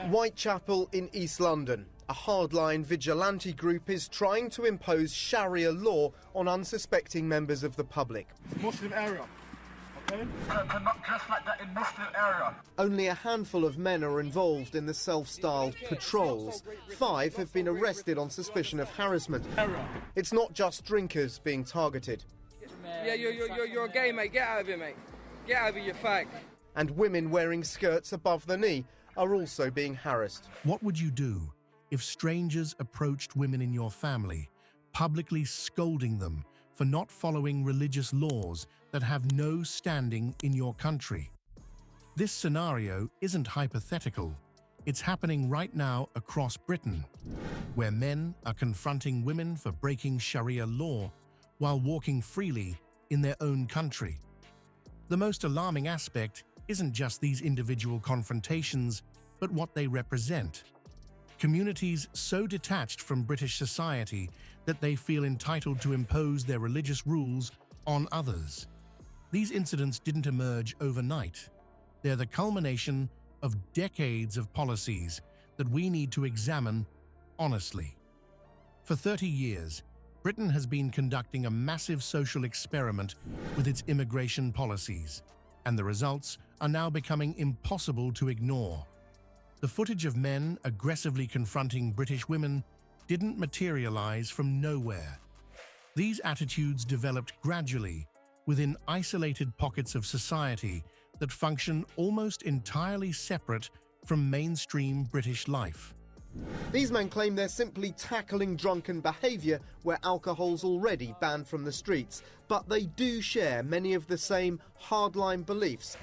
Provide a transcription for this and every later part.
Whitechapel in East London. A hardline vigilante group is trying to impose Sharia law on unsuspecting members of the public. Muslim area. Okay? Not just like that in Muslim area. Only a handful of men are involved in the self-styled patrols. 5 have been arrested on suspicion of harassment. It's not just drinkers being targeted. Yeah, you're a gay, mate. Get out of here, mate. Get out of here, you fag. And women wearing skirts above the knee are also being harassed. What would you do if strangers approached women in your family, publicly scolding them for not following religious laws that have no standing in your country? This scenario isn't hypothetical. It's happening right now across Britain, where men are confronting women for breaking Sharia law while walking freely in their own country. The most alarming aspect isn't just these individual confrontations, but what they represent. Communities so detached from British society that they feel entitled to impose their religious rules on others. These incidents didn't emerge overnight. They're the culmination of decades of policies that we need to examine honestly. For 30 years, Britain has been conducting a massive social experiment with its immigration policies, and the results are now becoming impossible to ignore. The footage of men aggressively confronting British women didn't materialize from nowhere. These attitudes developed gradually within isolated pockets of society that function almost entirely separate from mainstream British life. These men claim they're simply tackling drunken behaviour where alcohol's already banned from the streets, but they do share many of the same hardline beliefs.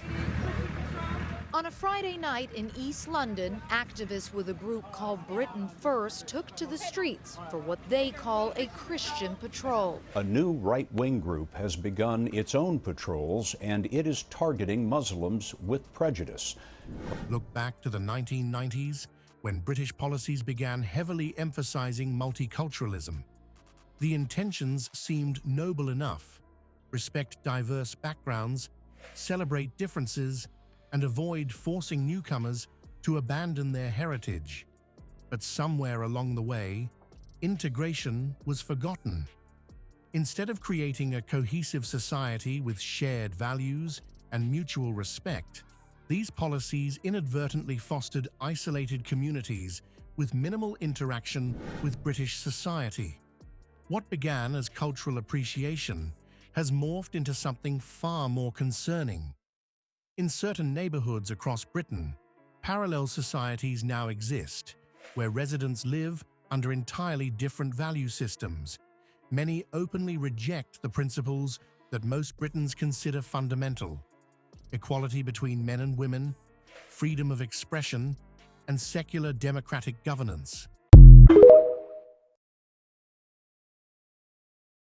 On a Friday night in East London, activists with a group called Britain First took to the streets for what they call a Christian patrol. A new right-wing group has begun its own patrols, and it is targeting Muslims with prejudice. Look back to the 1990s, when British policies began heavily emphasizing multiculturalism. The intentions seemed noble enough: respect diverse backgrounds, celebrate differences, and avoid forcing newcomers to abandon their heritage. But somewhere along the way, integration was forgotten. Instead of creating a cohesive society with shared values and mutual respect, these policies inadvertently fostered isolated communities with minimal interaction with British society. What began as cultural appreciation has morphed into something far more concerning. In certain neighborhoods across Britain, parallel societies now exist, where residents live under entirely different value systems. Many openly reject the principles that most Britons consider fundamental: equality between men and women, freedom of expression, and secular democratic governance.